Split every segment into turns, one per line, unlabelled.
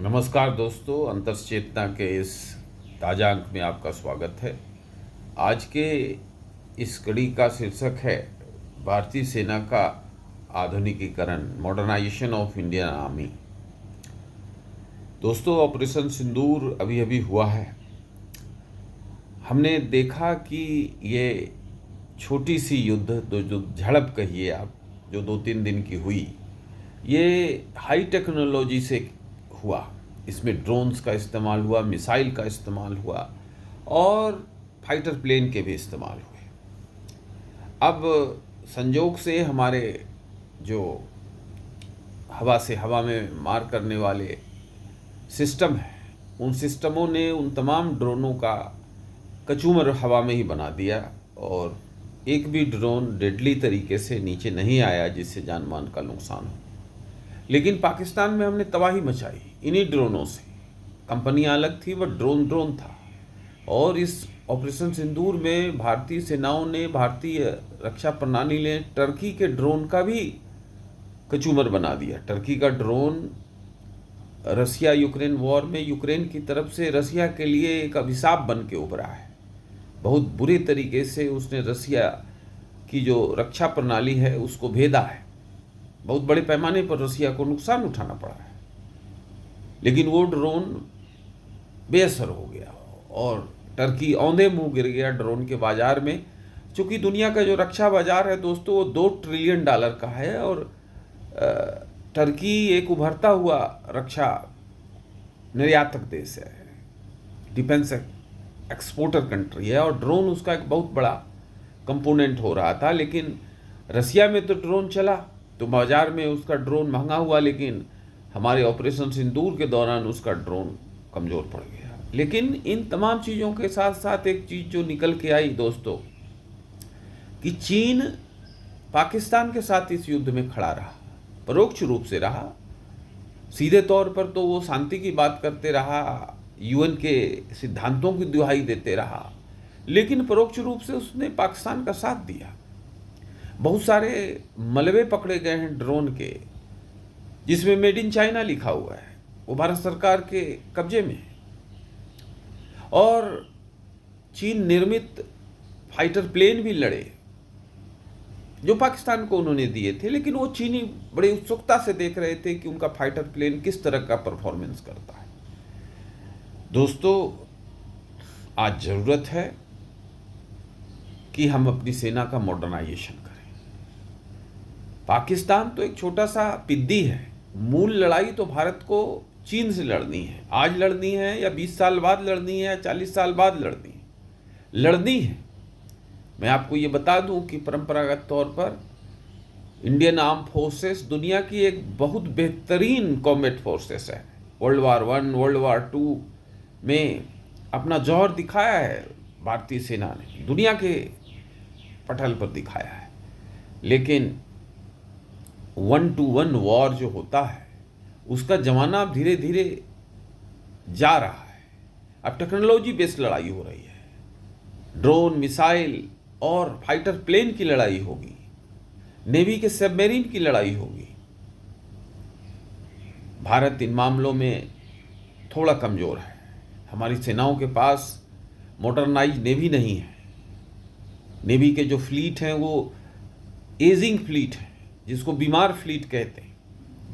नमस्कार दोस्तों, अंतर्स चेतना के इस ताज़ा अंक में आपका स्वागत है। आज के इस कड़ी का शीर्षक है भारतीय सेना का आधुनिकीकरण, मॉडर्नाइजेशन ऑफ इंडियन आर्मी। दोस्तों, ऑपरेशन सिंदूर अभी अभी हुआ है। हमने देखा कि ये छोटी सी युद्ध, जो झड़प कहिए आप, जो 2-3 दिन की हुई, ये हाई टेक्नोलॉजी से हुआ। इसमें ड्रोन्स का इस्तेमाल हुआ, मिसाइल का इस्तेमाल हुआ और फाइटर प्लेन के भी इस्तेमाल हुए। अब संजोग से हमारे जो हवा से हवा में मार करने वाले सिस्टम हैं, उन सिस्टमों ने उन तमाम ड्रोनों का कचूमर हवा में ही बना दिया और एक भी ड्रोन डेडली तरीके से नीचे नहीं आया जिससे जान मान का नुकसान हो। लेकिन पाकिस्तान में हमने तबाही मचाई इन्हीं ड्रोनों से। कंपनियां अलग थी, वह ड्रोन था। और इस ऑपरेशन सिंदूर में भारतीय सेनाओं ने, भारतीय रक्षा प्रणाली ने टर्की के ड्रोन का भी कचूमर बना दिया। टर्की का ड्रोन रसिया यूक्रेन वॉर में यूक्रेन की तरफ से रसिया के लिए एक अभिशाप बन के उभरा है। बहुत बुरे तरीके से उसने रसिया की जो रक्षा प्रणाली है उसको भेदा है। बहुत बड़े पैमाने पर रसिया को नुकसान उठाना पड़ा है। लेकिन वो ड्रोन बेअसर हो गया और टर्की औंधे मुंह गिर गया ड्रोन के बाजार में। चूंकि दुनिया का जो रक्षा बाजार है दोस्तों, वो $2 ट्रिलियन का है और टर्की एक उभरता हुआ रक्षा निर्यातक देश है, डिफेंस एक्सपोर्टर कंट्री है, और ड्रोन उसका एक बहुत बड़ा कंपोनेंट हो रहा था। लेकिन रसिया में तो ड्रोन चला तो बाजार में उसका ड्रोन महंगा हुआ, लेकिन हमारे ऑपरेशन सिंदूर के दौरान उसका ड्रोन कमज़ोर पड़ गया। लेकिन इन तमाम चीज़ों के साथ साथ एक चीज़ जो निकल के आई दोस्तों, कि चीन पाकिस्तान के साथ इस युद्ध में खड़ा रहा, परोक्ष रूप से रहा। सीधे तौर पर तो वो शांति की बात करते रहा, यूएन के सिद्धांतों की दुहाई देते रहा, लेकिन परोक्ष रूप से उसने पाकिस्तान का साथ दिया। बहुत सारे मलबे पकड़े गए हैं ड्रोन के, जिसमें मेड इन चाइना लिखा हुआ है, वो भारत सरकार के कब्जे में है। और चीन निर्मित फाइटर प्लेन भी लड़े जो पाकिस्तान को उन्होंने दिए थे, लेकिन वो चीनी बड़ी उत्सुकता से देख रहे थे कि उनका फाइटर प्लेन किस तरह का परफॉर्मेंस करता है। दोस्तों, आज ज़रूरत है कि हम अपनी सेना का मॉडर्नाइजेशन करें। पाकिस्तान तो एक छोटा सा पिद्दी है। मूल लड़ाई तो भारत को चीन से लड़नी है। आज लड़नी है या 20 साल बाद लड़नी है या 40 साल बाद लड़नी है। मैं आपको ये बता दूं कि परंपरागत तौर पर इंडियन आर्म फोर्सेस दुनिया की एक बहुत बेहतरीन कॉम्बैट फोर्सेस है। वर्ल्ड वार 1, वर्ल्ड वार 2 में अपना जौहर दिखाया है भारतीय सेना ने, दुनिया के पटल पर दिखाया है। लेकिन 1-to-1 वॉर जो होता है उसका जमाना धीरे धीरे जा रहा है। अब टेक्नोलॉजी बेस्ड लड़ाई हो रही है, ड्रोन, मिसाइल और फाइटर प्लेन की लड़ाई होगी, नेवी के सबमरीन की लड़ाई होगी। भारत इन मामलों में थोड़ा कमज़ोर है। हमारी सेनाओं के पास मॉडर्नाइज नेवी नहीं है। नेवी के जो फ्लीट हैं वो एजिंग फ्लीट हैं, जिसको बीमार फ्लीट कहते हैं,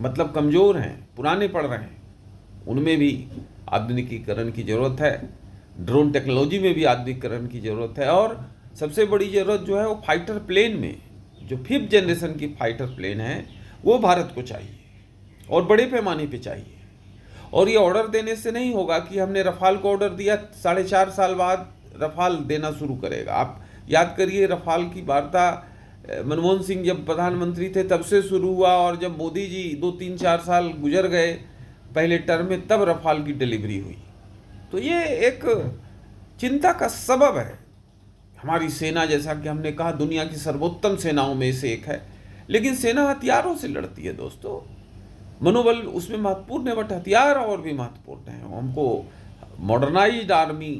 मतलब कमज़ोर हैं, पुराने पड़ रहे हैं। उनमें भी आधुनिकीकरण की ज़रूरत है। ड्रोन टेक्नोलॉजी में भी आधुनिकीकरण की ज़रूरत है। और सबसे बड़ी ज़रूरत जो है वो फाइटर प्लेन में, जो 5th जनरेशन की फाइटर प्लेन है, वो भारत को चाहिए और बड़े पैमाने पे चाहिए। और ये ऑर्डर देने से नहीं होगा कि हमने रफाल को ऑर्डर दिया, 4.5 साल बाद रफाल देना शुरू करेगा। आप याद करिए, रफाल की वार्ता मनमोहन सिंह जब प्रधानमंत्री थे तब से शुरू हुआ, और जब मोदी जी 2-3-4 साल गुजर गए पहले टर्म में, तब रफाल की डिलीवरी हुई। तो ये एक चिंता का सबब है। हमारी सेना, जैसा कि हमने कहा, दुनिया की सर्वोत्तम सेनाओं में से एक है, लेकिन सेना हथियारों से लड़ती है दोस्तों। मनोबल उसमें महत्वपूर्ण है, बट हथियार और भी महत्वपूर्ण है। हमको मॉडर्नाइज्ड आर्मी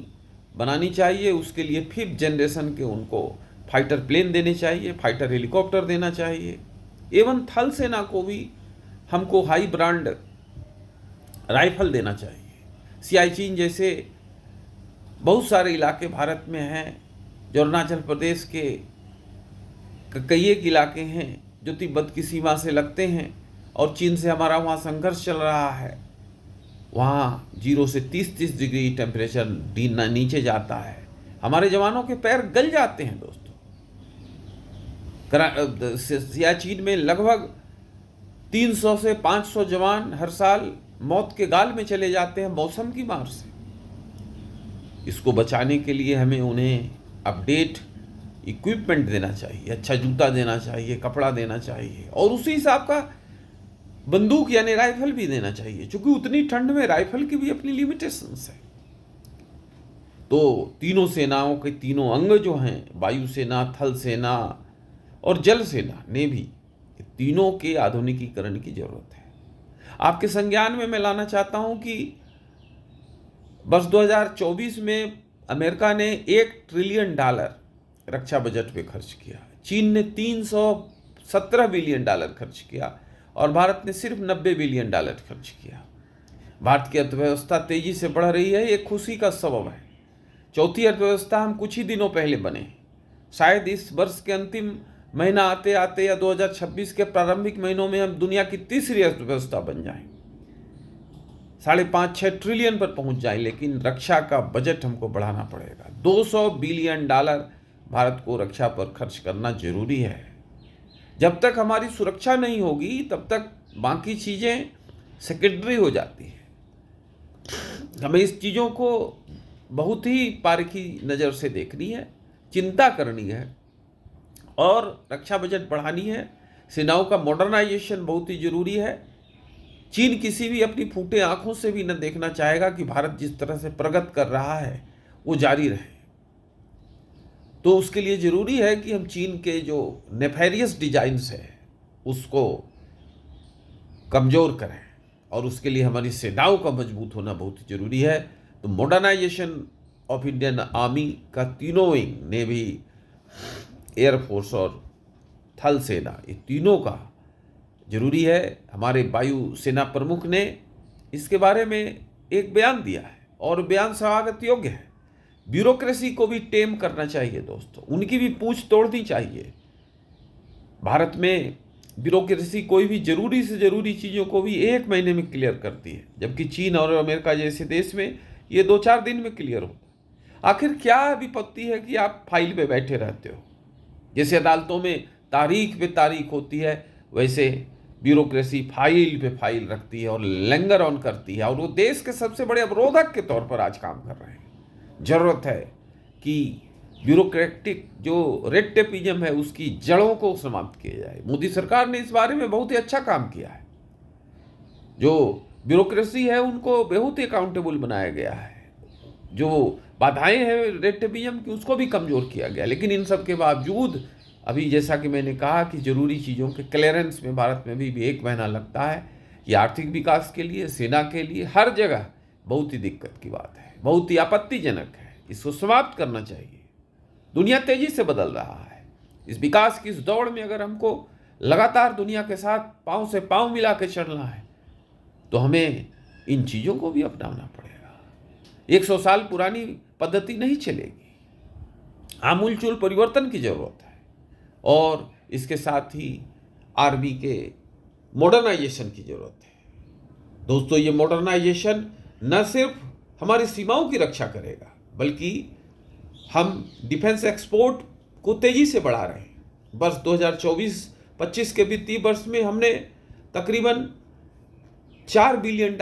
बनानी चाहिए। उसके लिए 5th जनरेशन के उनको फाइटर प्लेन देने चाहिए, फाइटर हेलीकॉप्टर देना चाहिए। एवं थल सेना को भी हमको हाई ब्रांड राइफल देना चाहिए। सियाचिन जैसे बहुत सारे इलाके भारत में हैं, जो अरुणाचल प्रदेश के कई एक इलाके हैं जो तिब्बत की सीमा से लगते हैं, और चीन से हमारा वहाँ संघर्ष चल रहा है। वहाँ 0 से 30 डिग्री टेम्परेचर नीचे जाता है, हमारे जवानों के पैर गल जाते हैं दोस्तों। सियाचिन में लगभग 300 से 500 जवान हर साल मौत के गाल में चले जाते हैं मौसम की मार से। इसको बचाने के लिए हमें उन्हें अपडेट इक्विपमेंट देना चाहिए, अच्छा जूता देना चाहिए, कपड़ा देना चाहिए, और उसी हिसाब का बंदूक यानी राइफल भी देना चाहिए, क्योंकि उतनी ठंड में राइफल की भी अपनी लिमिटेशंस है। तो तीनों सेनाओं के तीनों अंग जो हैं, वायुसेना, थल सेना और जल सेना, नेवी, तीनों के आधुनिकीकरण की जरूरत है। आपके संज्ञान में मैं लाना चाहता हूं कि वर्ष 2024 में अमेरिका ने $1 ट्रिलियन रक्षा बजट पे खर्च किया, चीन ने $317 बिलियन खर्च किया, और भारत ने सिर्फ $90 बिलियन खर्च किया। भारत की अर्थव्यवस्था तेजी से बढ़ रही है, ये खुशी का सबब है। चौथी अर्थव्यवस्था हम कुछ ही दिनों पहले बने, शायद इस वर्ष के अंतिम महीना आते आते या 2026 के प्रारंभिक महीनों में हम दुनिया की तीसरी अर्थव्यवस्था बन जाएं, 5.5-6 ट्रिलियन पर पहुंच जाएं। लेकिन रक्षा का बजट हमको बढ़ाना पड़ेगा। $200 बिलियन भारत को रक्षा पर खर्च करना जरूरी है। जब तक हमारी सुरक्षा नहीं होगी तब तक बाकी चीज़ें सेकेंडरी हो जाती हैं। हमें इस चीज़ों को बहुत ही बारीकी नज़र से देखनी है, चिंता करनी है, और रक्षा बजट बढ़ानी है। सेनाओं का मॉडर्नाइजेशन बहुत ही ज़रूरी है। चीन किसी भी अपनी फूटे आंखों से भी न देखना चाहेगा कि भारत जिस तरह से प्रगति कर रहा है वो जारी रहे। तो उसके लिए ज़रूरी है कि हम चीन के जो नेफेरियस डिजाइन्स है उसको कमज़ोर करें, और उसके लिए हमारी सेनाओं का मजबूत होना बहुत ही ज़रूरी है। तो मॉडर्नाइजेशन ऑफ इंडियन आर्मी का तीनों विंग, नेवी, एयरफोर्स और थल सेना, ये तीनों का जरूरी है। हमारे वायु सेना प्रमुख ने इसके बारे में एक बयान दिया है, और बयान स्वागत योग्य है। ब्यूरोक्रेसी को भी टेम करना चाहिए दोस्तों, उनकी भी पूंछ तोड़नी चाहिए। भारत में ब्यूरोक्रेसी कोई भी जरूरी से जरूरी चीज़ों को भी 1 महीने में क्लियर करती है, जबकि चीन और अमेरिका जैसे देश में ये 2-4 दिन में क्लियर होता है। आखिर क्या विपत्ति है कि आप फाइल पे बैठे रहते हो? जैसे अदालतों में तारीख पे तारीख होती है, वैसे ब्यूरोक्रेसी फाइल पे फाइल रखती है और लिंगर ऑन करती है, और वो देश के सबसे बड़े अवरोधक के तौर पर आज काम कर रहे हैं। जरूरत है कि ब्यूरोक्रेटिक जो रेड टेपिज्म है उसकी जड़ों को समाप्त किया जाए। मोदी सरकार ने इस बारे में बहुत ही अच्छा काम किया है। जो ब्यूरोक्रेसी है उनको बहुत ही अकाउंटेबल बनाया गया है, जो बाधाएं हैं रेड टेपिज्म की उसको भी कमज़ोर किया गया। लेकिन इन सब के बावजूद अभी जैसा कि मैंने कहा कि ज़रूरी चीज़ों के क्लियरेंस में भारत में भी 1 महीना लगता है। ये आर्थिक विकास के लिए, सेना के लिए, हर जगह बहुत ही दिक्कत की बात है, बहुत ही आपत्तिजनक है। इसको समाप्त करना चाहिए। दुनिया तेजी से बदल रहा है। इस विकास की इस दौड़ में अगर हमको लगातार दुनिया के साथ पाँव से पाँव मिला के चलना है तो हमें इन चीज़ों को भी अपनाना पड़ेगा। 100 साल पुरानी पद्धति नहीं चलेगी, आमूलचूल परिवर्तन की जरूरत है, और इसके साथ ही आर्मी के मॉडर्नाइजेशन की जरूरत है। दोस्तों, ये मॉडर्नाइजेशन न सिर्फ हमारी सीमाओं की रक्षा करेगा, बल्कि हम डिफेंस एक्सपोर्ट को तेजी से बढ़ा रहे हैं। वर्ष 2024-25 के वित्तीय वर्ष में हमने तकरीबन $4 बिलियन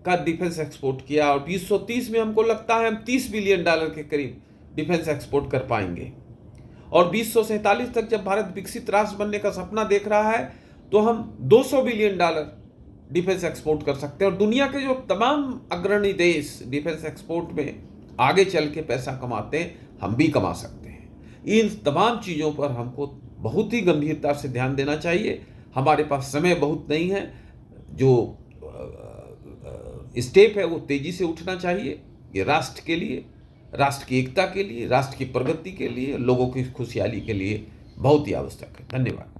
का डिफेंस एक्सपोर्ट किया, और 2030 में हमको लगता है हम $30 बिलियन के करीब डिफेंस एक्सपोर्ट कर पाएंगे। और 2047 तक जब भारत विकसित राष्ट्र बनने का सपना देख रहा है तो हम $200 बिलियन डिफेंस एक्सपोर्ट कर सकते हैं, और दुनिया के जो तमाम अग्रणी देश डिफेंस एक्सपोर्ट में आगे चल के पैसा कमाते हैं, हम भी कमा सकते हैं। इन तमाम चीज़ों पर हमको बहुत ही गंभीरता से ध्यान देना चाहिए। हमारे पास समय बहुत नहीं है, जो स्टेप है वो तेजी से उठना चाहिए। ये राष्ट्र के लिए, राष्ट्र की एकता के लिए, राष्ट्र की प्रगति के लिए, लोगों की खुशहाली के लिए बहुत ही आवश्यक है। धन्यवाद।